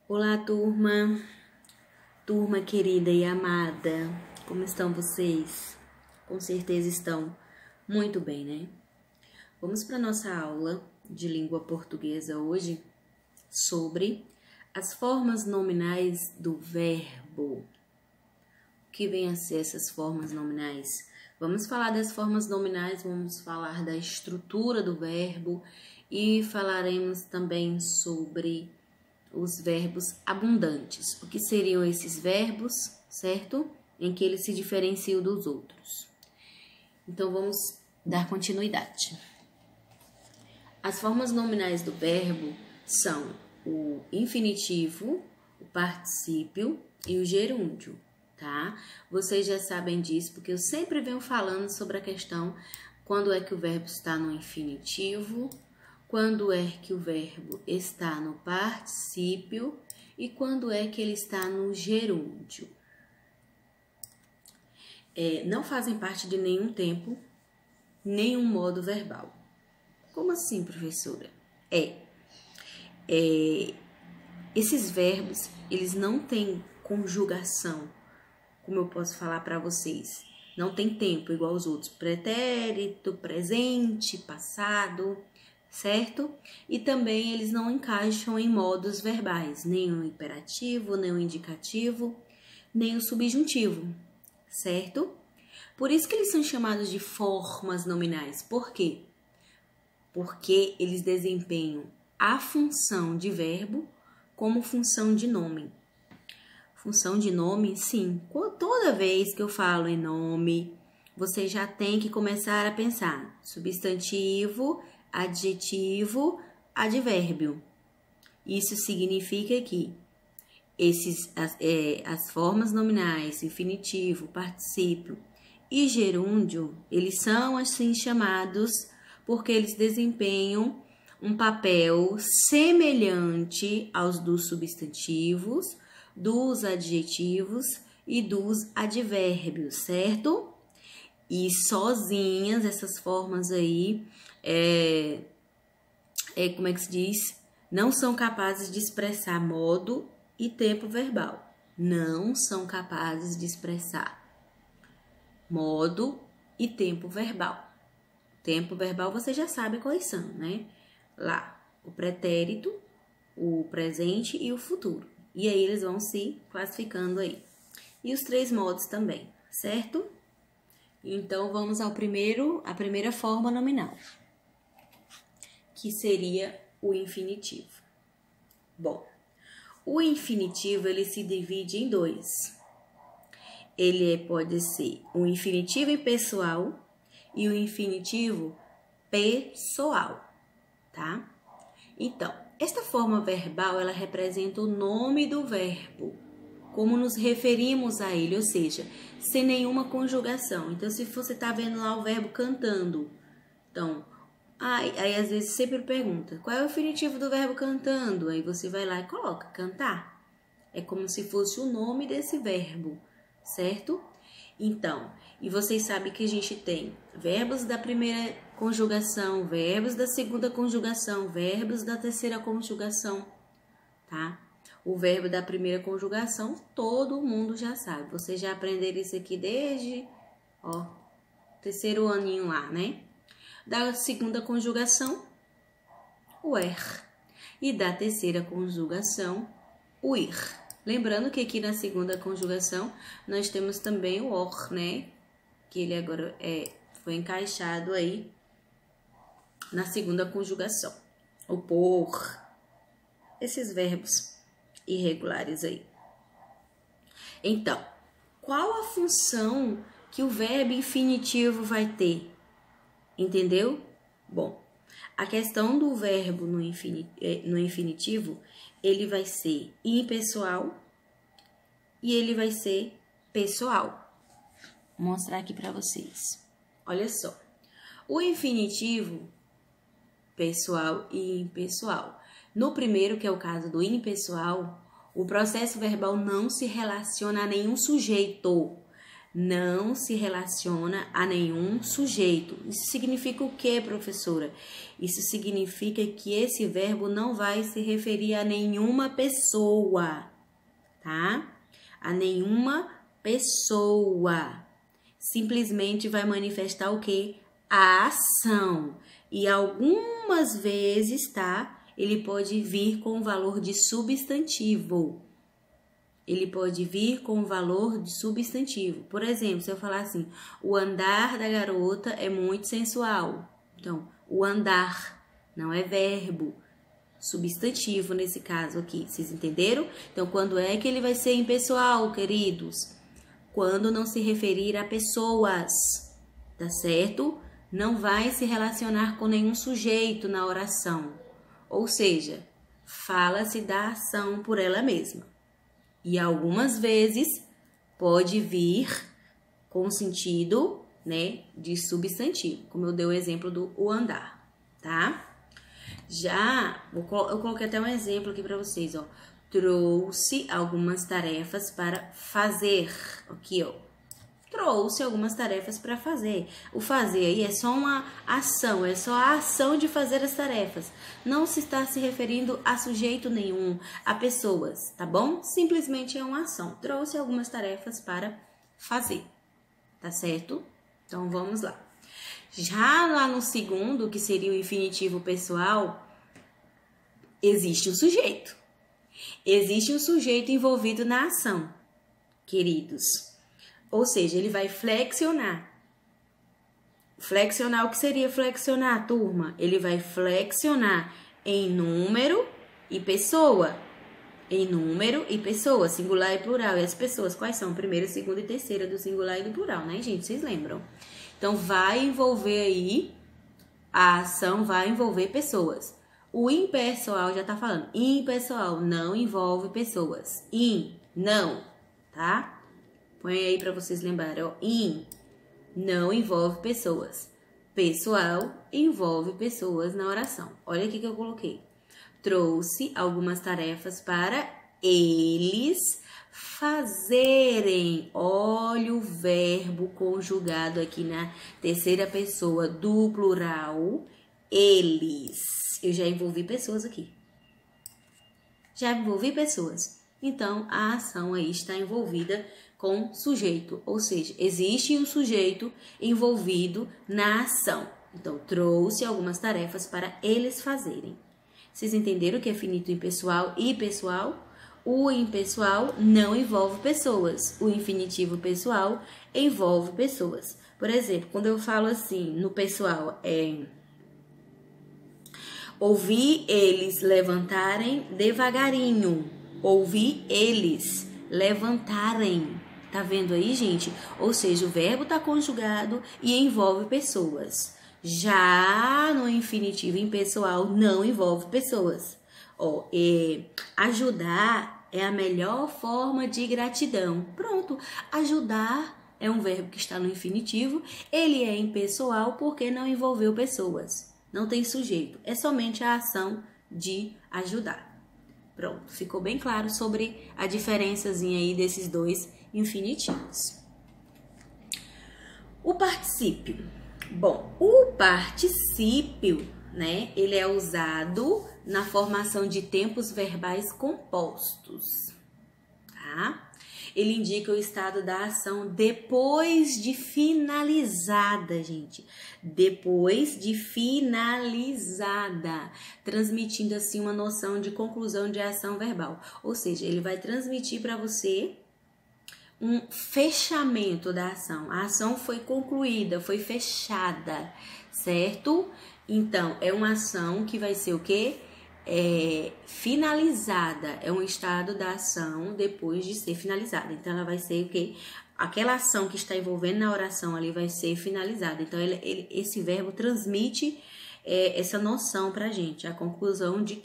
Olá, turma querida e amada, como estão vocês? Com certeza estão muito bem, né? Vamos para nossa aula de língua portuguesa hoje sobre as formas nominais do verbo. O que vem a ser essas formas nominais? Vamos falar das formas nominais, vamos falar da estrutura do verbo e falaremos também sobre os verbos abundantes. O que seriam esses verbos, certo? Em que eles se diferenciam dos outros. Então, vamos dar continuidade. As formas nominais do verbo são o infinitivo, o particípio e o gerúndio, tá? Vocês já sabem disso, porque eu sempre venho falando sobre a questão quando é que o verbo está no infinitivo, quando é que o verbo está no particípio e quando é que ele está no gerúndio. Não fazem parte de nenhum tempo, nenhum modo verbal. Como assim, professora? Esses verbos, eles não têm conjugação, como eu posso falar para vocês. Não tem tempo igual aos outros. Pretérito, presente, passado, certo? E também eles não encaixam em modos verbais, nem o imperativo, nem o indicativo, nem o subjuntivo, certo? Por isso que eles são chamados de formas nominais. Por quê? Porque eles desempenham a função de verbo como função de nome. Função de nome, sim. Toda vez que eu falo em nome, você já tem que começar a pensar substantivo, adjetivo, advérbio. Isso significa que as formas nominais, infinitivo, particípio e gerúndio, eles são assim chamados porque eles desempenham um papel semelhante aos dos substantivos, dos adjetivos e dos advérbios, certo? E sozinhas essas formas aí, como é que se diz? Não são capazes de expressar modo e tempo verbal. Não são capazes de expressar modo e tempo verbal. Tempo verbal você já sabe quais são, né? Lá, o pretérito, o presente e o futuro. E aí eles vão se classificando aí. E os três modos também, certo? Então, vamos à primeira forma nominal, que seria o infinitivo. Bom, o infinitivo, ele se divide em dois. Ele pode ser o infinitivo impessoal e o infinitivo pessoal, tá? Então, esta forma verbal, ela representa o nome do verbo, como nos referimos a ele, ou seja, sem nenhuma conjugação. Então, se você está vendo lá o verbo cantando, então, aí às vezes sempre pergunta, qual é o infinitivo do verbo cantando? Aí você vai lá e coloca, cantar. É como se fosse o nome desse verbo, certo? Então, e vocês sabem que a gente tem verbos da primeira conjugação, verbos da segunda conjugação, verbos da terceira conjugação, tá? O verbo da primeira conjugação, todo mundo já sabe. Vocês já aprenderam isso aqui desde, terceiro aninho lá, né? Da segunda conjugação, o er. E da terceira conjugação, o ir. Lembrando que aqui na segunda conjugação, nós temos também o or, né? Que ele agora foi encaixado aí na segunda conjugação. O por. Esses verbos irregulares aí. Então, qual a função que o verbo infinitivo vai ter? Entendeu? Bom, a questão do verbo no infinitivo, ele vai ser impessoal e ele vai ser pessoal. Vou mostrar aqui para vocês. Olha só. O infinitivo, pessoal e impessoal. No primeiro, que é o caso do impessoal, o processo verbal não se relaciona a nenhum sujeito. não se relaciona a nenhum sujeito. Isso significa o quê, professora? Isso significa que esse verbo não vai se referir a nenhuma pessoa, tá? A nenhuma pessoa. Simplesmente vai manifestar o quê? A ação. E algumas vezes, tá? Ele pode vir com o valor de substantivo. Ele pode vir com o valor de substantivo. Por exemplo, se eu falar assim, o andar da garota é muito sensual. Então, o andar não é verbo, substantivo nesse caso aqui. Vocês entenderam? Então, quando é que ele vai ser impessoal, queridos? Quando não se referir a pessoas, tá certo? Não vai se relacionar com nenhum sujeito na oração. Ou seja, fala-se da ação por ela mesma. E algumas vezes pode vir com sentido, né, de substantivo, como eu dei o exemplo do o andar, tá? Já, eu coloquei até um exemplo aqui para vocês, ó. Trouxe algumas tarefas para fazer. Aqui, ó. Trouxe algumas tarefas para fazer. O fazer aí é só uma ação, é só a ação de fazer as tarefas. Não se está se referindo a sujeito nenhum, a pessoas, tá bom? Simplesmente é uma ação. Trouxe algumas tarefas para fazer, tá certo? Então, vamos lá. Já lá no segundo, que seria o infinitivo pessoal, existe um sujeito. Existe um sujeito envolvido na ação, queridos. Ou seja, ele vai flexionar. Flexionar, o que seria flexionar, turma? Ele vai flexionar em número e pessoa. Em número e pessoa, singular e plural. E as pessoas, quais são? Primeira, segunda e terceira do singular e do plural, né, gente? Vocês lembram? Então, vai envolver aí, a ação vai envolver pessoas. O impessoal já tá falando. Impessoal não envolve pessoas. Não, tá? Põe aí para vocês lembrarem, ó. Não envolve pessoas. Pessoal envolve pessoas na oração. Olha aqui que eu coloquei. Trouxe algumas tarefas para eles fazerem. Olha o verbo conjugado aqui na terceira pessoa do plural. Eles. Eu já envolvi pessoas aqui. Já envolvi pessoas. Então, a ação aí está envolvida com sujeito, ou seja, existe um sujeito envolvido na ação. Então, trouxe algumas tarefas para eles fazerem. Vocês entenderam o que é finito impessoal e pessoal? O impessoal não envolve pessoas. O infinitivo pessoal envolve pessoas. Por exemplo, quando eu falo assim, no pessoal, ouvi eles levantarem devagarinho. Ouvi eles levantarem. Tá vendo aí, gente? Ou seja, o verbo tá conjugado e envolve pessoas. Já no infinitivo impessoal não envolve pessoas. Ó, ajudar é a melhor forma de gratidão. Pronto. Ajudar é um verbo que está no infinitivo. Ele é impessoal porque não envolveu pessoas. Não tem sujeito. É somente a ação de ajudar. Pronto, ficou bem claro sobre a diferençazinha aí desses dois infinitivos. O particípio. Bom, o particípio, né, ele é usado na formação de tempos verbais compostos, tá? Ele indica o estado da ação depois de finalizada, gente. Depois de finalizada, transmitindo assim uma noção de conclusão de ação verbal. Ou seja, ele vai transmitir para você um fechamento da ação. A ação foi concluída, foi fechada, certo? Então, é uma ação que vai ser o quê? Finalizada. É um estado da ação depois de ser finalizada. Então, ela vai ser o quê? Aquela ação que está envolvendo na oração ali vai ser finalizada. Então, esse verbo transmite essa noção pra gente. A conclusão de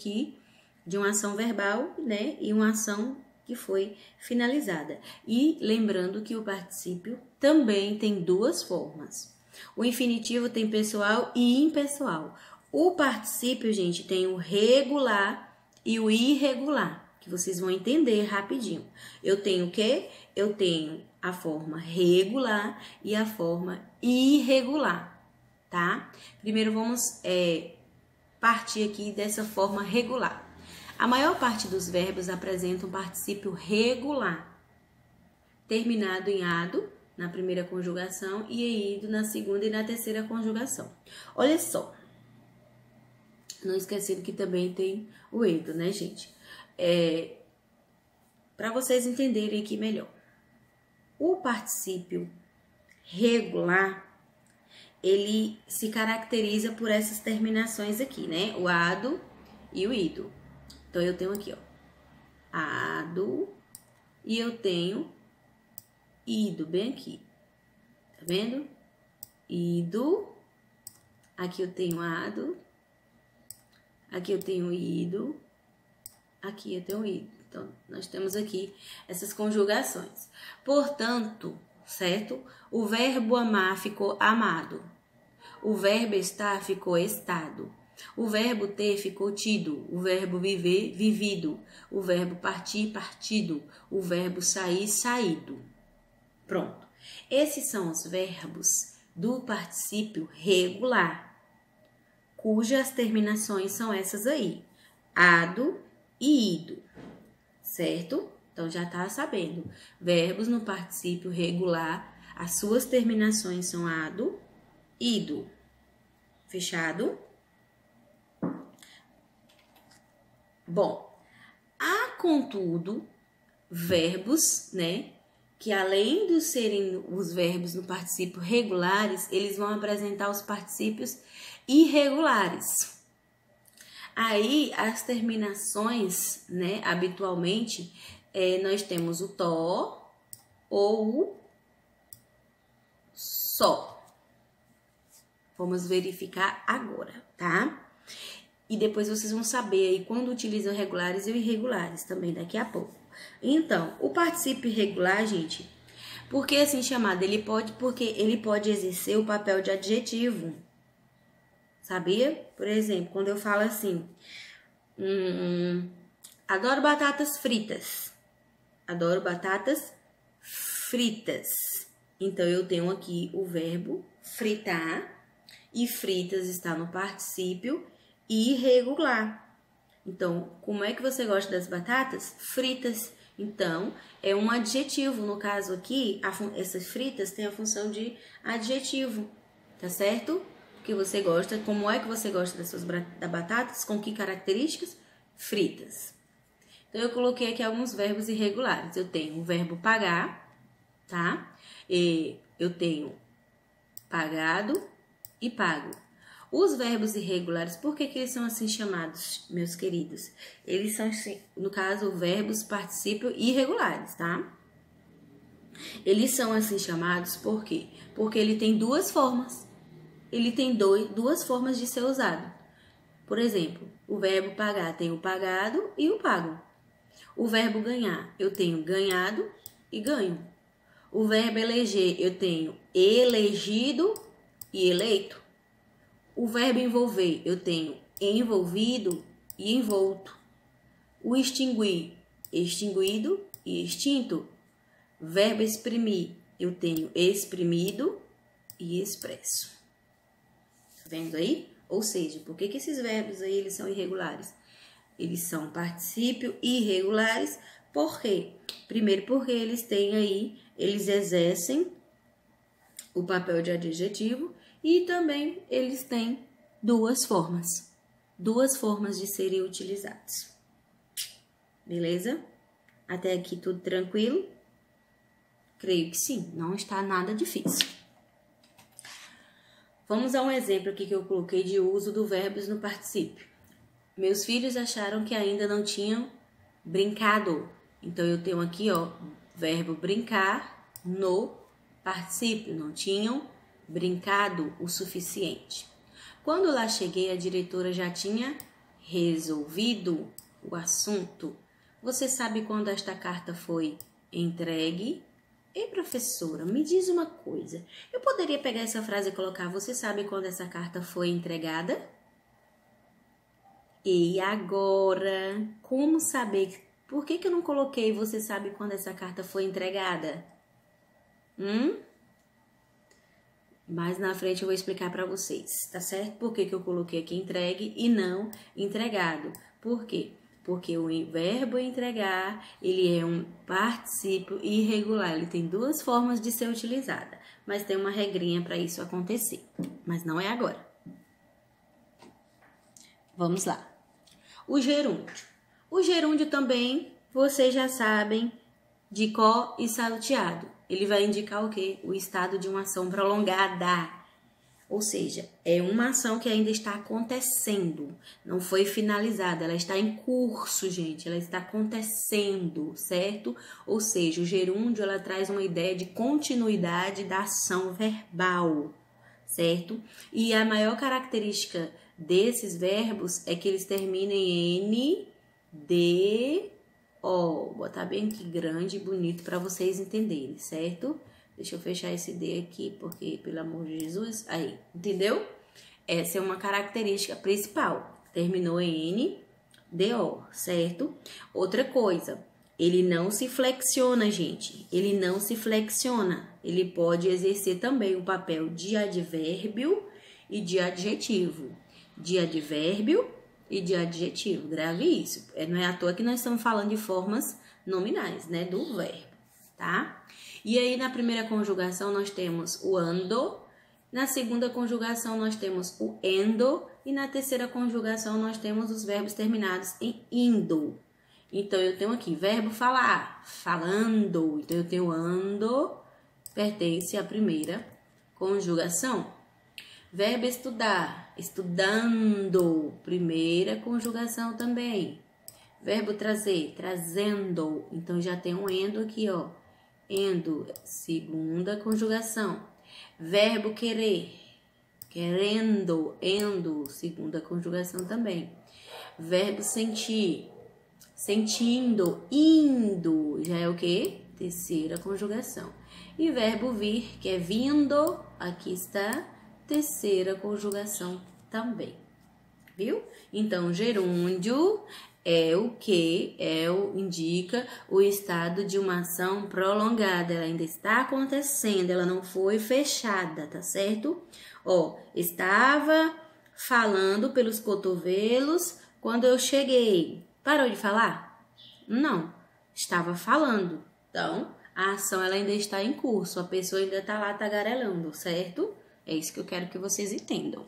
uma ação verbal, né? E uma ação que foi finalizada. E lembrando que o particípio também tem duas formas. O infinitivo tem pessoal e impessoal. O particípio, gente, tem o regular e o irregular, que vocês vão entender rapidinho. Eu tenho o quê? Eu tenho a forma regular e a forma irregular, tá? Primeiro vamos partir aqui dessa forma regular. A maior parte dos verbos apresenta um particípio regular, terminado em ado na primeira conjugação e ido na segunda e na terceira conjugação. Olha só, não esquecendo que também tem o edo, né, gente? Para vocês entenderem aqui melhor. O particípio regular, ele se caracteriza por essas terminações aqui, né? O ado e o ido. Então, eu tenho aqui, ó, ado e eu tenho ido, bem aqui. Tá vendo? Ido. Aqui eu tenho ado. Aqui eu tenho ido. Aqui eu tenho ido. Então, nós temos aqui essas conjugações. Portanto, certo? O verbo amar ficou amado. O verbo estar ficou estado. O verbo ter ficou tido. O verbo viver, vivido. O verbo partir, partido. O verbo sair, saído. Pronto. Esses são os verbos do particípio regular, cujas terminações são essas aí. Ado e ido. Certo? Então, já tá sabendo. Verbos no particípio regular, as suas terminações são ado, ido. Fechado? Bom, há, contudo, verbos, né, que além de serem os verbos no particípio regulares, eles vão apresentar os particípios irregulares. Aí, as terminações, né, habitualmente, nós temos o to ou o só. Vamos verificar agora, tá? E depois vocês vão saber aí quando utilizam regulares e irregulares também daqui a pouco. Então, o particípio irregular, gente, por que assim chamado? Porque ele pode exercer o papel de adjetivo. Sabia? Por exemplo, quando eu falo assim, adoro batatas fritas. Adoro batatas fritas. Então, eu tenho aqui o verbo fritar e fritas está no particípio irregular. Então, como é que você gosta das batatas? Fritas. Então, é um adjetivo. No caso aqui, essas fritas têm a função de adjetivo, tá certo? Que você gosta, como é que você gosta das suas batatas? Com que características? Fritas. Então, eu coloquei aqui alguns verbos irregulares. Eu tenho o verbo pagar, tá? E eu tenho pagado e pago. Os verbos irregulares, por que eles são assim chamados, meus queridos? Eles são, no caso, verbos particípio irregulares, tá? Eles são assim chamados por quê? Porque ele tem duas formas. Ele tem duas formas de ser usado. Por exemplo, o verbo pagar tem o pagado e o pago. O verbo ganhar, eu tenho ganhado e ganho. O verbo eleger, eu tenho elegido e eleito. O verbo envolver, eu tenho envolvido e envolto. O extinguir, extinguido e extinto. Verbo exprimir, eu tenho exprimido e expresso. Tá vendo aí? Ou seja, por que esses verbos aí eles são irregulares? Eles são particípio irregulares, por quê? Primeiro porque eles exercem o papel de adjetivo e também eles têm duas formas de serem utilizados. Beleza? Até aqui tudo tranquilo? Creio que sim, não está nada difícil. Vamos a um exemplo aqui que eu coloquei de uso do verbos no particípio. Meus filhos acharam que ainda não tinham brincado. Então, eu tenho aqui, ó, verbo brincar no particípio. Não tinham brincado o suficiente. Quando lá cheguei, a diretora já tinha resolvido o assunto. Você sabe quando esta carta foi entregue? Ei, professora, me diz uma coisa. Eu poderia pegar essa frase e colocar: você sabe quando essa carta foi entregada? E agora, como saber? Por que eu não coloquei você sabe quando essa carta foi entregada? Mais na frente eu vou explicar para vocês, tá certo? Por que que eu coloquei aqui entregue e não entregado? Por quê? Porque o verbo entregar, ele é um particípio irregular. Ele tem duas formas de ser utilizada, mas tem uma regrinha para isso acontecer. Mas não é agora. Vamos lá. O gerúndio. O gerúndio também, vocês já sabem, de có e salteado. Ele vai indicar o quê? O estado de uma ação prolongada. Ou seja, é uma ação que ainda está acontecendo. Não foi finalizada, ela está em curso, gente. Ela está acontecendo, certo? Ou seja, o gerúndio, ela traz uma ideia de continuidade da ação verbal, certo? E a maior característica desses verbos é que eles terminam em N, D, O. Vou botar bem aqui grande e bonito para vocês entenderem, certo? Deixa eu fechar esse D aqui, porque, pelo amor de Jesus, aí, entendeu? Essa é uma característica principal. Terminou em N, D, O, certo? Outra coisa, ele não se flexiona, gente. Ele não se flexiona. Ele pode exercer também o papel de advérbio e de adjetivo. De advérbio e de adjetivo. Grave isso. Não é à toa que nós estamos falando de formas nominais, né? Do verbo, tá? E aí, na primeira conjugação, nós temos o ando. Na segunda conjugação, nós temos o endo. E na terceira conjugação, nós temos os verbos terminados em indo. Então, eu tenho aqui verbo falar, falando. Então, eu tenho ando, pertence à primeira conjugação. Verbo estudar, estudando, primeira conjugação também. Verbo trazer, trazendo. Então, já tem um endo aqui, ó. Endo, segunda conjugação. Verbo querer, querendo, endo, segunda conjugação também. Verbo sentir, sentindo, indo, já é o quê? Terceira conjugação. E verbo vir, que é vindo, aqui está, terceira conjugação também. Viu? Então, gerúndio é o que indica o estado de uma ação prolongada. Ela ainda está acontecendo, ela não foi fechada, tá certo? Ó, estava falando pelos cotovelos quando eu cheguei. Parou de falar? Não, estava falando. Então, a ação ela ainda está em curso, a pessoa ainda está lá tagarelando, certo? É isso que eu quero que vocês entendam.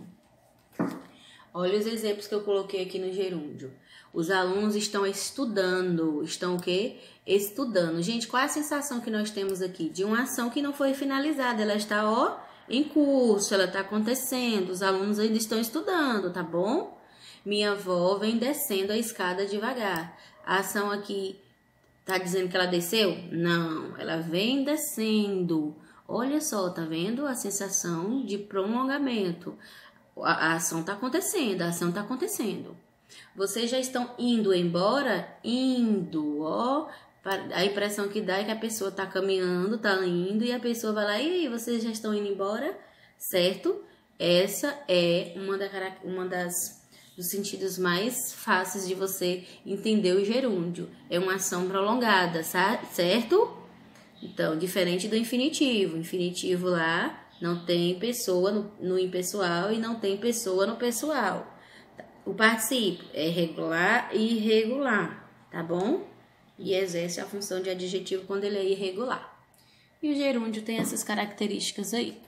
Olha os exemplos que eu coloquei aqui no gerúndio. Os alunos estão estudando. Estão o quê? Estudando. Gente, qual é a sensação que nós temos aqui? De uma ação que não foi finalizada. Ela está, ó, em curso. Ela está acontecendo. Os alunos ainda estão estudando, tá bom? Minha avó vem descendo a escada devagar. A ação aqui tá dizendo que ela desceu? Não, ela vem descendo. Olha só, tá vendo a sensação de prolongamento? A ação está acontecendo, a ação está acontecendo. Vocês já estão indo embora? Indo, ó. A impressão que dá é que a pessoa está caminhando, está indo, e a pessoa vai lá, e aí, vocês já estão indo embora? Certo? Essa é dos sentidos mais fáceis de você entender o gerúndio. É uma ação prolongada, certo? Então, diferente do infinitivo. O infinitivo lá não tem pessoa no impessoal e não tem pessoa no pessoal. O particípio é regular e irregular, tá bom? E exerce a função de adjetivo quando ele é irregular. E o gerúndio tem essas características aí.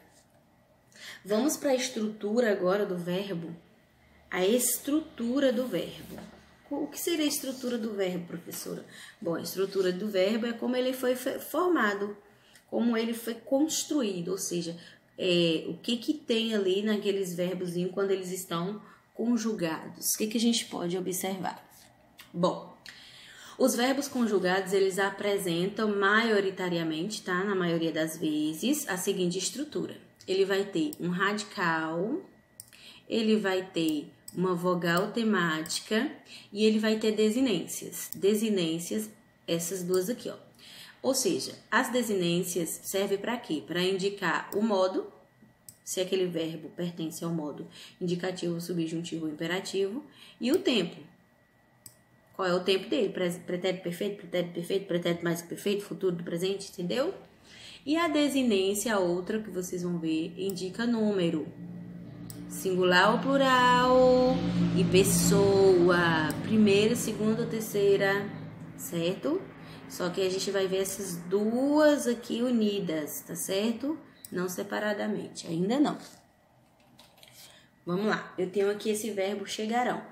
Vamos para a estrutura agora do verbo. A estrutura do verbo. O que seria a estrutura do verbo, professora? Bom, a estrutura do verbo é como ele foi formado, como ele foi construído, ou seja, o que tem ali naqueles verbozinhos quando eles estão conjugados. O que a gente pode observar? Bom, os verbos conjugados, eles apresentam maioritariamente, tá? Na maioria das vezes, a seguinte estrutura. Ele vai ter um radical, ele vai ter uma vogal temática e ele vai ter desinências. Desinências, essas duas aqui, ó. Ou seja, as desinências servem para quê? Para indicar o modo, se aquele verbo pertence ao modo indicativo, subjuntivo ou imperativo, e o tempo. Qual é o tempo dele? Pretérito perfeito, pretérito perfeito, pretérito mais que perfeito, futuro do presente, entendeu? E a desinência, a outra que vocês vão ver, indica número. Singular ou plural e pessoa. Primeira, segunda, terceira, certo? Só que a gente vai ver essas duas aqui unidas, tá certo? Não separadamente, ainda não. Vamos lá, eu tenho aqui esse verbo chegarão.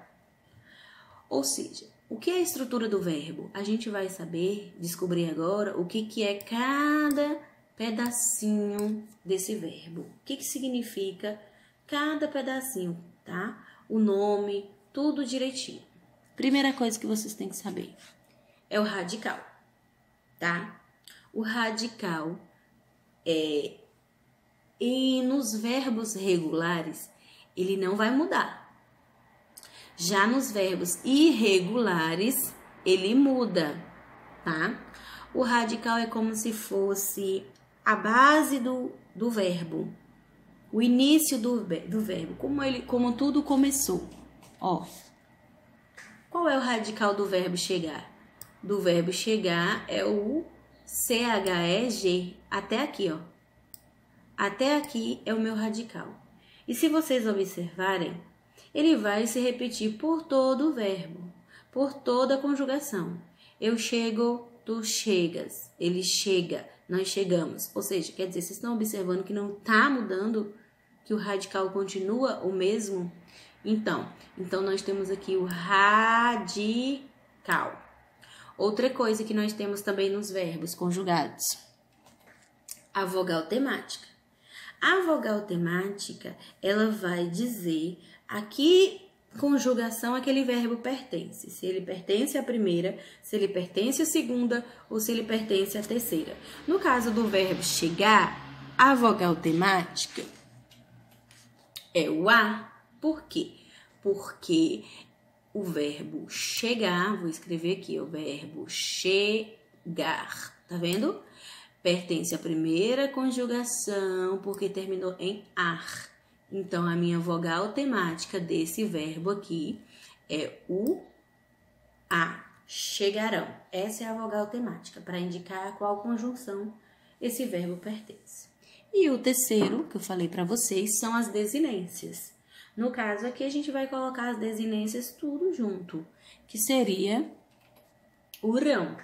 Ou seja, o que é a estrutura do verbo? A gente vai saber, descobrir agora, o que é cada pedacinho desse verbo. O que significa cada pedacinho, tá? O nome, tudo direitinho. Primeira coisa que vocês têm que saber é o radical, tá? O radical e nos verbos regulares, ele não vai mudar. Já nos verbos irregulares, ele muda, tá? O radical é como se fosse a base do verbo, o início do verbo, como tudo começou. Ó, qual é o radical do verbo chegar? Do verbo chegar é o CHEG, até aqui, ó. Até aqui é o meu radical. E se vocês observarem, ele vai se repetir por todo o verbo, por toda a conjugação. Eu chego, tu chegas, ele chega, nós chegamos. Ou seja, quer dizer, vocês estão observando que não está mudando, que o radical continua o mesmo? Então nós temos aqui o radical. Outra coisa que nós temos também nos verbos conjugados, a vogal temática. A vogal temática, ela vai dizer a que conjugação aquele verbo pertence. Se ele pertence à primeira, se ele pertence à segunda ou se ele pertence à terceira. No caso do verbo chegar, a vogal temática é o A. Por quê? Porque o verbo chegar, vou escrever aqui, o verbo chegar, tá vendo? Pertence à primeira conjugação porque terminou em ar. Então, a minha vogal temática desse verbo aqui é o A, chegarão. Essa é a vogal temática, para indicar a qual conjunção esse verbo pertence. E o terceiro, que eu falei para vocês, são as desinências. No caso aqui, a gente vai colocar as desinências tudo junto, que seria o rão,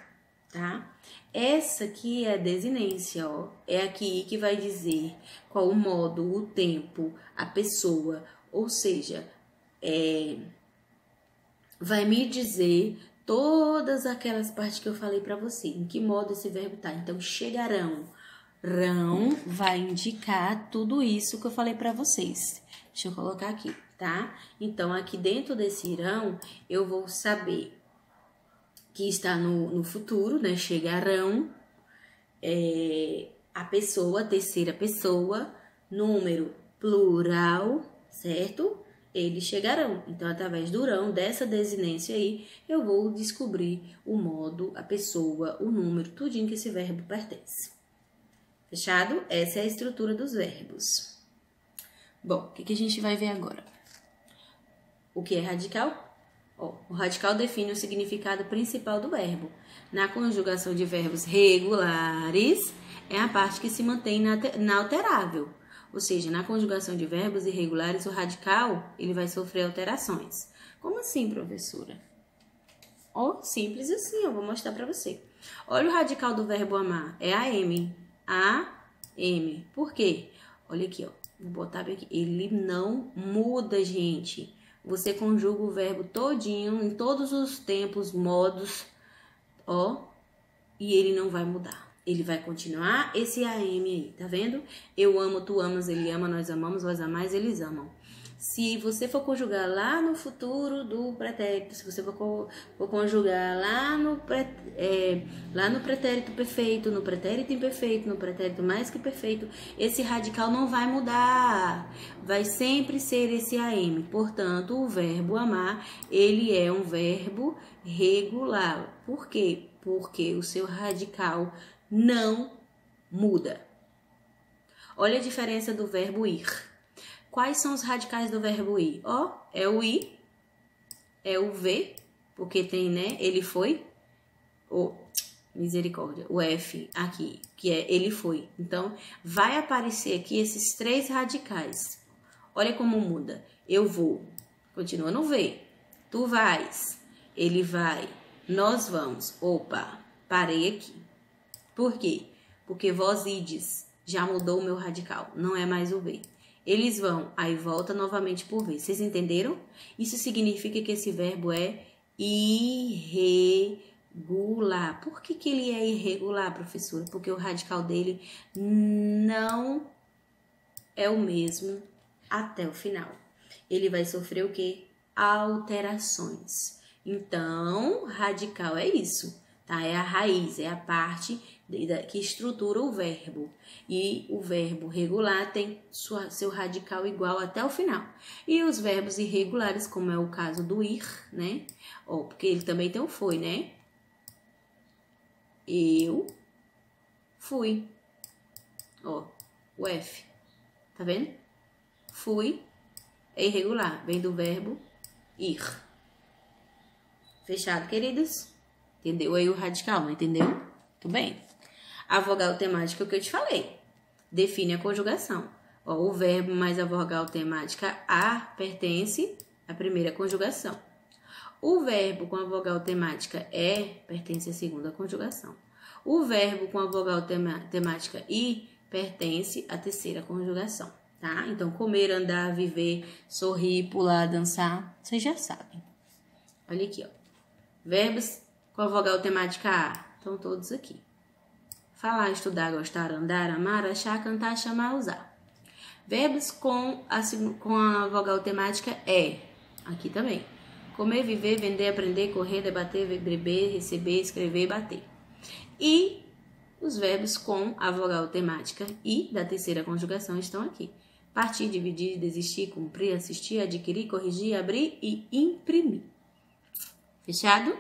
tá? Essa aqui é a desinência, ó. É aqui que vai dizer qual o modo, o tempo, a pessoa, ou seja, vai me dizer todas aquelas partes que eu falei para você, em que modo esse verbo tá. Então, chegarão, rão vai indicar tudo isso que eu falei para vocês. Deixa eu colocar aqui, tá? Então, aqui dentro desse rão, eu vou saber que está no futuro, né? Chegarão, a pessoa, a terceira pessoa, número plural, certo? Eles chegarão. Então, através do rão, dessa desinência aí, eu vou descobrir o modo, a pessoa, o número, tudinho que esse verbo pertence. Fechado? Essa é a estrutura dos verbos. Bom, o que a gente vai ver agora? O que é radical? O radical define o significado principal do verbo. Na conjugação de verbos regulares, é a parte que se mantém inalterável. Ou seja, na conjugação de verbos irregulares, o radical ele vai sofrer alterações. Como assim, professora? Simples assim, eu vou mostrar para você. Olha o radical do verbo amar, é AM. AM. Por quê? Olha aqui, ó. Vou botar aqui. Ele não muda, gente. Você conjuga o verbo todinho, em todos os tempos, modos, ó, e ele não vai mudar. Ele vai continuar esse AM aí, tá vendo? Eu amo, tu amas, ele ama, nós amamos, vós amais, eles amam. Se você for conjugar lá no futuro do pretérito, se você for conjugar lá no pretérito perfeito, no pretérito imperfeito, no pretérito mais que perfeito, esse radical não vai mudar. Vai sempre ser esse AM. Portanto, o verbo amar, ele é um verbo regular. Por quê? Porque o seu radical não muda. Olha a diferença do verbo ir. Quais são os radicais do verbo ir? É o ir, é o ver, porque tem, né? Ele foi. misericórdia, o F aqui, que é ele foi. Então, vai aparecer aqui esses 3 radicais. Olha como muda. Eu vou, continua no V. Tu vais, ele vai, nós vamos. Opa, parei aqui. Por quê? Porque vós ides, já mudou o meu radical, não é mais o V. Eles vão, aí volta novamente por V. Vocês entenderam? Isso significa que esse verbo é irregular. Por que ele é irregular, professora? Porque o radical dele não é o mesmo até o final. Ele vai sofrer o quê? Alterações. Então, radical é isso, tá? É a raiz, é a parte que estrutura o verbo. E o verbo regular tem seu radical igual até o final. E os verbos irregulares, como é o caso do ir, né? Ó, porque ele também tem o foi, né? Eu fui. Ó, o F. Tá vendo? Fui é irregular, vem do verbo ir. Fechado, queridos? Entendeu aí o radical, não entendeu? Tudo bem. A vogal temática que eu te falei. Define a conjugação. Ó, o verbo mais a vogal temática a pertence à primeira conjugação. O verbo com a vogal temática pertence à segunda conjugação. O verbo com a vogal temática i pertence à terceira conjugação, tá? Então, comer, andar, viver, sorrir, pular, dançar, vocês já sabem. Olha aqui, ó. Verbos com a vogal temática a, estão todos aqui. Falar, estudar, gostar, andar, amar, achar, cantar, chamar, usar. Verbos com a vogal temática aqui também. Comer, viver, vender, aprender, correr, debater, beber, receber, escrever, bater. E os verbos com a vogal temática i da terceira conjugação estão aqui. Partir, dividir, desistir, cumprir, assistir, adquirir, corrigir, abrir e imprimir. Fechado?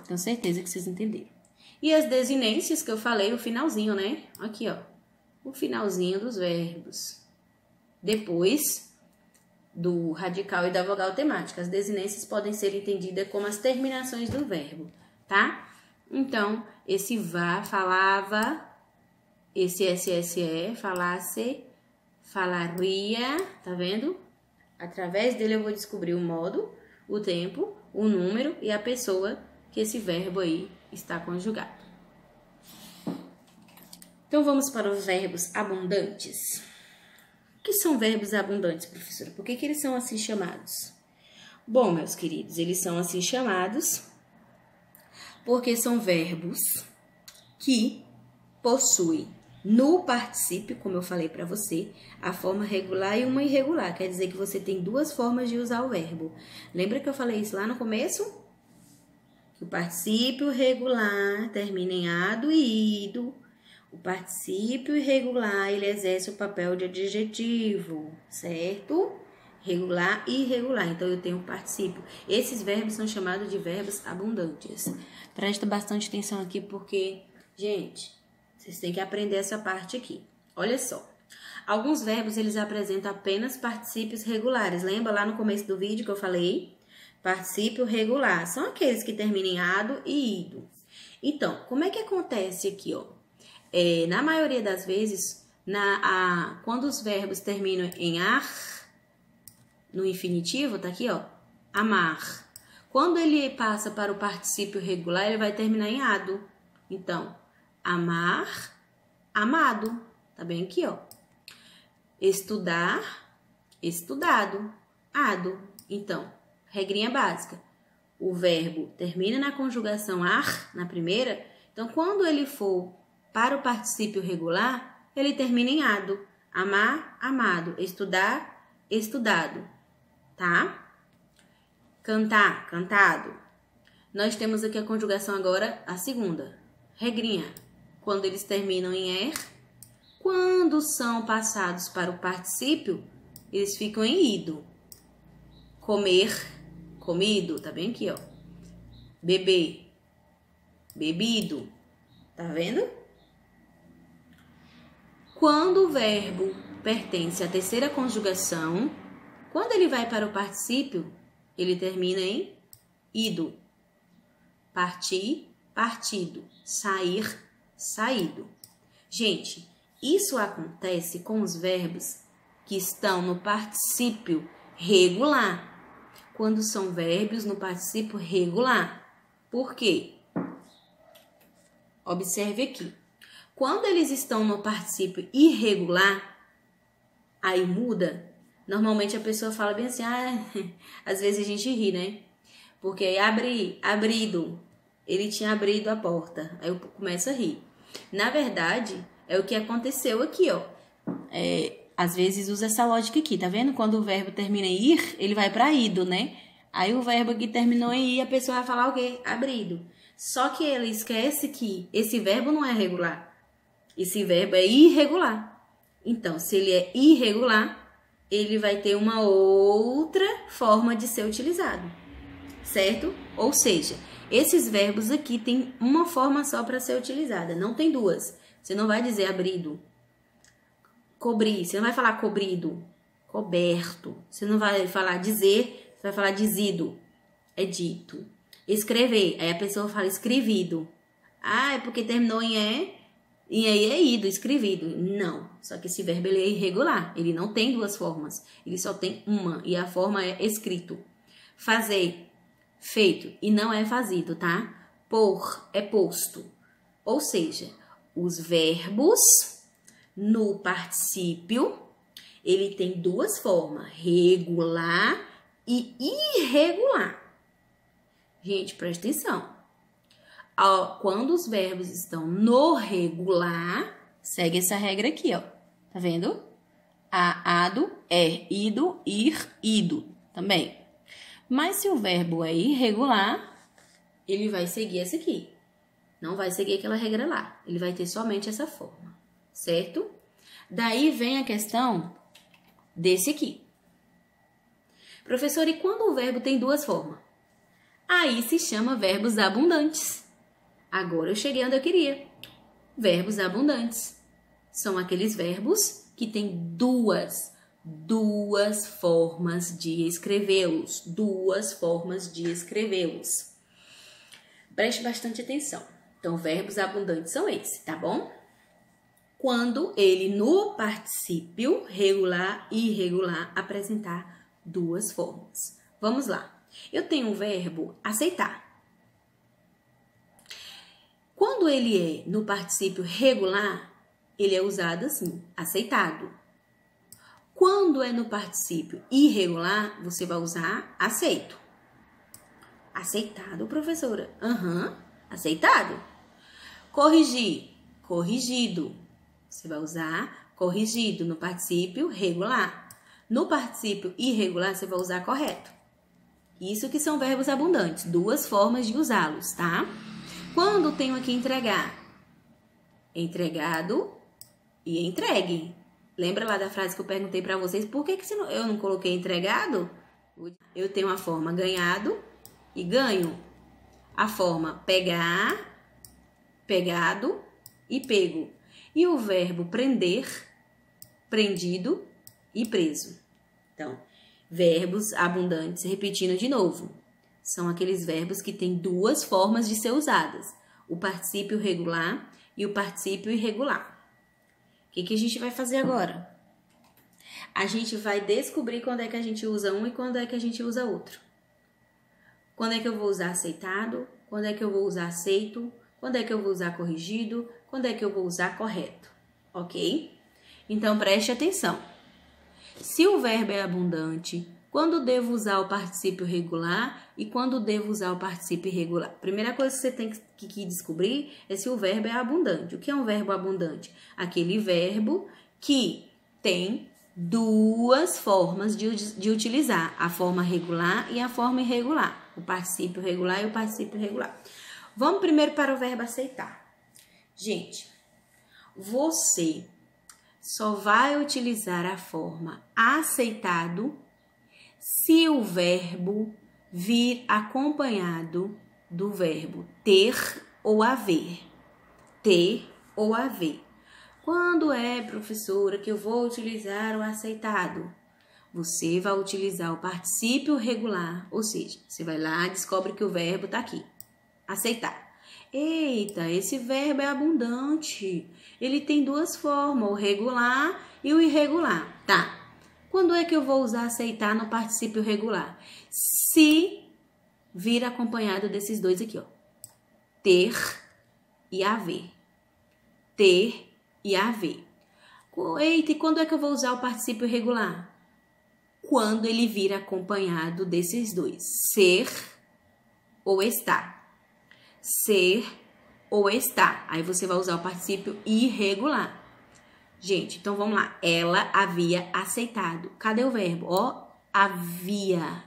Tenho certeza que vocês entenderam. E as desinências que eu falei, o finalzinho, né? Aqui, ó. O finalzinho dos verbos. Depois do radical e da vogal temática. As desinências podem ser entendidas como as terminações do verbo, tá? Então, esse vá, falava, esse SSE, falasse, falaria, tá vendo? Através dele eu vou descobrir o modo, o tempo, o número e a pessoa que esse verbo aí está conjugado. Então, vamos para os verbos abundantes. O que são verbos abundantes, professora? Por que eles são assim chamados? Bom, meus queridos, eles são assim chamados porque são verbos que possuem no particípio, como eu falei para você, a forma regular e uma irregular. Quer dizer que você tem 2 formas de usar o verbo. Lembra que eu falei isso lá no começo? Que o particípio regular termina em ado e ido. O particípio irregular, ele exerce o papel de adjetivo, certo? Regular e irregular. Então, eu tenho o particípio. Esses verbos são chamados de verbos abundantes. Presta bastante atenção aqui porque, gente, vocês têm que aprender essa parte aqui. Olha só. Alguns verbos, eles apresentam apenas particípios regulares. Lembra lá no começo do vídeo que eu falei? Particípio regular. São aqueles que terminam em ado e ido. Então, como é que acontece aqui, ó? Na maioria das vezes, quando os verbos terminam em ar, no infinitivo, tá aqui, ó, amar. Quando ele passa para o particípio regular, ele vai terminar em ado. Então, amar, amado. Tá bem aqui, ó. Estudar, estudado, ado. Então, regrinha básica. O verbo termina na conjugação ar, na primeira. Então, quando ele for para o particípio regular, ele termina em ado. Amar, amado. Estudar, estudado. Tá? Cantar, cantado. Nós temos aqui a conjugação agora, a segunda. Regrinha. Quando eles terminam em er, quando são passados para o particípio, eles ficam em ido. Comer, comido. Tá bem aqui, ó. Beber, bebido. Tá vendo? Quando o verbo pertence à terceira conjugação, quando ele vai para o particípio, ele termina em ido. Partir, partido. Sair, saído. Gente, isso acontece com os verbos que estão no particípio regular. Quando são verbos no particípio regular. Por quê? Observe aqui. Quando eles estão no particípio irregular, aí muda. Normalmente a pessoa fala bem assim, às vezes a gente ri, né? Porque aí abrido, ele tinha abrido a porta. Aí eu começo a rir. Na verdade, é o que aconteceu aqui, ó. Às vezes usa essa lógica aqui, tá vendo? Quando o verbo termina em ir, ele vai para ido, né? Aí o verbo que terminou em ir, a pessoa vai falar o quê? Abrido. Só que ele esquece que esse verbo não é regular. Esse verbo é irregular. Então, se ele é irregular, ele vai ter uma outra forma de ser utilizado, certo? Ou seja, esses verbos aqui têm uma forma só para ser utilizada, não tem duas. Você não vai dizer abrido, cobrir, você não vai falar cobrido, coberto. Você não vai falar dizer, você vai falar dizido, é dito. Escrever, aí a pessoa fala escrevido. É porque terminou em e aí é ido, escrevido. Não, só que esse verbo ele é irregular, ele não tem duas formas, ele só tem uma, e a forma é escrito. Fazer, feito, e não é fazido, tá? Pôr é posto. Ou seja, os verbos no particípio, ele tem duas formas, regular e irregular. Gente, presta atenção. Quando os verbos estão no regular, segue essa regra aqui, ó. Tá vendo? Ado, ido, ir, ido também. Mas se o verbo é irregular, ele vai seguir essa aqui. Não vai seguir aquela regra lá. Ele vai ter somente essa forma, certo? Daí vem a questão desse aqui. Professor, e quando o verbo tem duas formas? Aí se chama verbos abundantes. Agora eu cheguei onde eu queria. Verbos abundantes. São aqueles verbos que têm duas formas de escrevê-los. Duas formas de escrevê-los. Preste bastante atenção. Então, verbos abundantes são esses, tá bom? Quando ele no particípio regular e irregular apresentar duas formas. Vamos lá. Eu tenho o verbo aceitar. Quando ele é no particípio regular, ele é usado assim, aceitado. Quando é no particípio irregular, você vai usar aceito. Aceitado, professora? Aceitado. Corrigir, corrigido. Você vai usar corrigido no particípio regular. No particípio irregular, você vai usar correto. Isso que são verbos abundantes, duas formas de usá-los, tá? Quando tenho aqui entregar, entregado e entregue. Lembra lá da frase que eu perguntei para vocês, por que eu não coloquei entregado? Eu tenho a forma ganhado e ganho. A forma pegar, pegado e pego. E o verbo prender, prendido e preso. Então, verbos abundantes, repetindo de novo. São aqueles verbos que têm duas formas de ser usadas. O particípio regular e o particípio irregular. O que a gente vai fazer agora? A gente vai descobrir quando é que a gente usa um e quando é que a gente usa outro. Quando é que eu vou usar aceitado? Quando é que eu vou usar aceito? Quando é que eu vou usar corrigido? Quando é que eu vou usar correto? Ok? Então, preste atenção. Se o verbo é abundante, quando devo usar o particípio regular e quando devo usar o particípio irregular? Primeira coisa que você tem que descobrir é se o verbo é abundante. O que é um verbo abundante? Aquele verbo que tem duas formas de utilizar, a forma regular e a forma irregular, o particípio regular e o particípio irregular. Vamos primeiro para o verbo aceitar. Gente, você só vai utilizar a forma aceitado se o verbo vir acompanhado do verbo ter ou haver. Ter ou haver. Quando é, professora, que eu vou utilizar o aceitado? Você vai utilizar o particípio regular, ou seja, você vai lá e descobre que o verbo está aqui. Aceitar. Eita, esse verbo é abundante. Ele tem duas formas, o regular e o irregular. Tá. Quando é que eu vou usar aceitar no particípio regular? Se vir acompanhado desses dois aqui, ó. Ter e haver. Ter e haver. Eita, e quando é que eu vou usar o particípio regular? Quando ele vir acompanhado desses dois. Ser ou estar. Ser ou estar. Aí você vai usar o particípio irregular. Gente, então vamos lá. Ela havia aceitado. Cadê o verbo? Ó, havia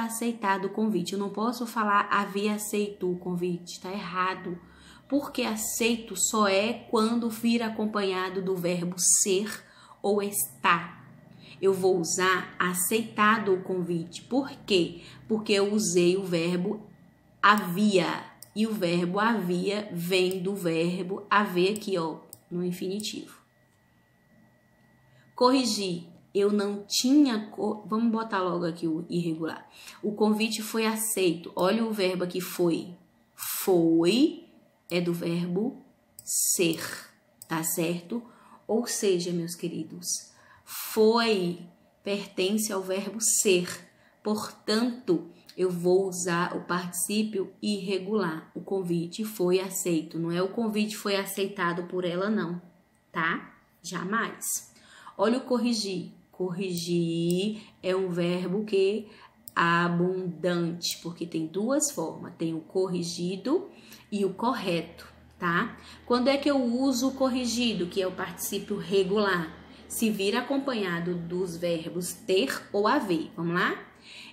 aceitado o convite. Eu não posso falar havia aceito o convite. Tá errado. Porque aceito só é quando vir acompanhado do verbo ser ou estar. Eu vou usar aceitado o convite. Por quê? Porque eu usei o verbo havia. E o verbo havia vem do verbo haver aqui, ó, no infinitivo. Corrigir. Eu não tinha... Vamos botar logo aqui o irregular. O convite foi aceito. Olha o verbo aqui, foi. Foi é do verbo ser, tá certo? Ou seja, meus queridos, foi pertence ao verbo ser. Portanto, eu vou usar o particípio irregular. O convite foi aceito. Não é o convite foi aceitado por ela, não, tá? Jamais. Olha o corrigir. Corrigir é um verbo que abundante, porque tem duas formas. Tem o corrigido e o correto, tá? Quando é que eu uso o corrigido, que é o particípio regular? Se vir acompanhado dos verbos ter ou haver. Vamos lá?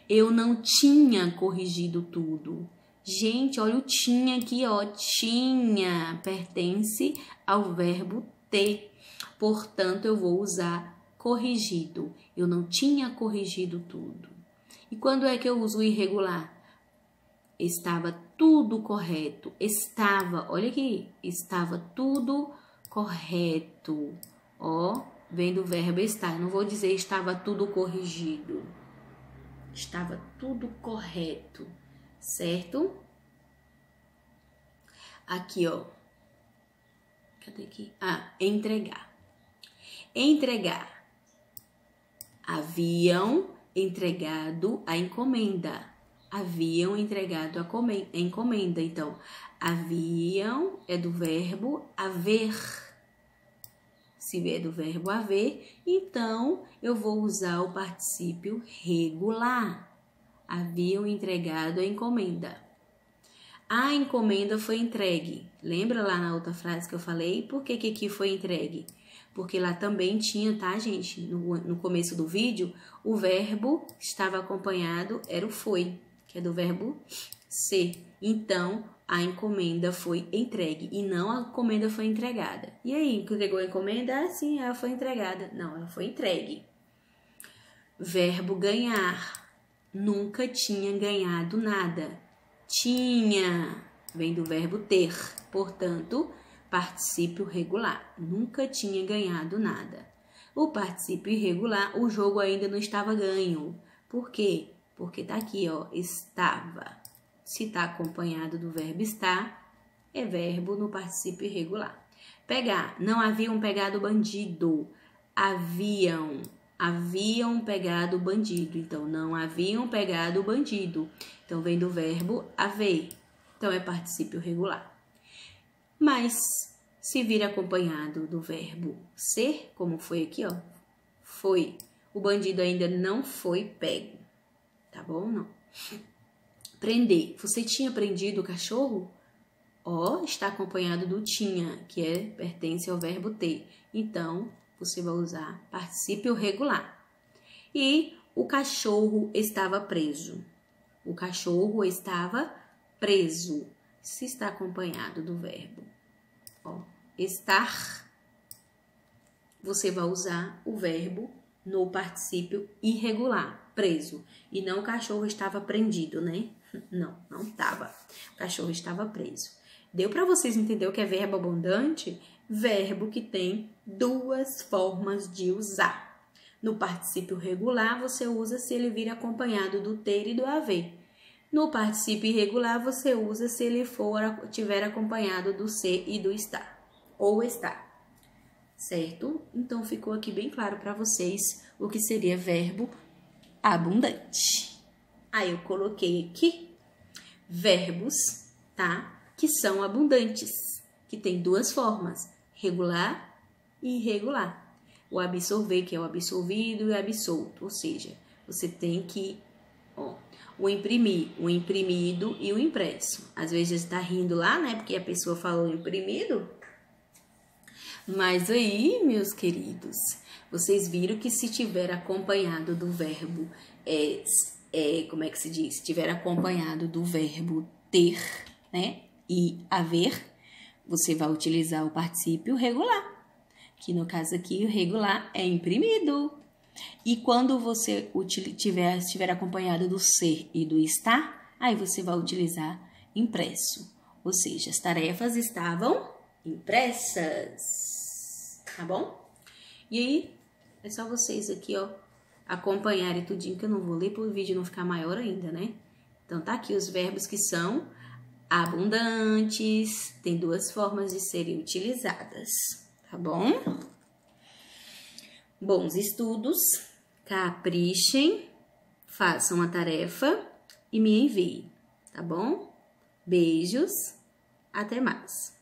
Eu não tinha corrigido tudo. Gente, olha o tinha aqui, ó. Tinha pertence ao verbo ter. Portanto, eu vou usar corrigido. Eu não tinha corrigido tudo. E quando é que eu uso o irregular? Estava tudo correto. Estava, olha aqui, estava tudo correto. Ó, vem do verbo estar. Eu não vou dizer estava tudo corrigido. Estava tudo correto, certo? Aqui, ó. Cadê aqui? Ah, entregar. Entregar. Haviam entregado a encomenda. Haviam entregado a encomenda. Então, haviam é do verbo haver. Se vier do verbo haver, então eu vou usar o particípio regular. Haviam entregado a encomenda. A encomenda foi entregue. Lembra lá na outra frase que eu falei? Por que aqui foi entregue? Porque lá também tinha, tá, gente? No começo do vídeo, o verbo estava acompanhado, era o foi, que é do verbo ser. Então, a encomenda foi entregue e não a encomenda foi entregada. E aí, entregou a encomenda? Ah, sim, ela foi entregada. Não, ela foi entregue. Verbo ganhar. Nunca tinha ganhado nada. Tinha, vem do verbo ter. Portanto, particípio regular. Nunca tinha ganhado nada. O particípio irregular, o jogo ainda não estava ganho. Por quê? Porque tá aqui, ó, estava. Se tá acompanhado do verbo estar, é verbo no particípio irregular. Pegar. Não haviam pegado bandido. Haviam pegado bandido. Então, não haviam pegado bandido. Então, vem do verbo haver. Então, é particípio regular. Mas, se vir acompanhado do verbo ser, como foi aqui, ó, foi. O bandido ainda não foi pego. Tá bom? Não. Prender. Você tinha prendido o cachorro? Ó, está acompanhado do tinha, que pertence ao verbo ter. Então, você vai usar particípio regular. E o cachorro estava preso. O cachorro estava preso. Se está acompanhado do verbo, ó, estar, você vai usar o verbo no particípio irregular, preso. E não o cachorro estava prendido, né? Não, não estava. O cachorro estava preso. Deu para vocês entender o que é verbo abundante? Verbo que tem duas formas de usar. No particípio regular, você usa se ele vir acompanhado do ter e do haver. No particípio irregular, você usa se ele tiver acompanhado do ser e do estar, ou estar, certo? Então, ficou aqui bem claro para vocês o que seria verbo abundante. Aí, eu coloquei aqui verbos, tá? Que são abundantes, que tem duas formas, regular e irregular. O absorver, que é o absolvido, e o absolto, ou seja, você tem que, o imprimir, o imprimido e o impresso. Às vezes está rindo lá, né? Porque a pessoa falou imprimido. Mas aí, meus queridos, vocês viram que se tiver acompanhado do verbo, como é que se diz? Se tiver acompanhado do verbo ter, né? E haver, você vai utilizar o particípio regular. Que no caso aqui, o regular é imprimido. E quando você estiver acompanhado do ser e do estar, aí você vai utilizar impresso. Ou seja, as tarefas estavam impressas. Tá bom? E aí, é só vocês aqui, ó, acompanharem tudinho, que eu não vou ler para o vídeo não ficar maior ainda, né? Então, tá aqui os verbos que são abundantes, tem duas formas de serem utilizadas, tá bom? Bons estudos, caprichem, façam a tarefa e me enviem, tá bom? Beijos, até mais!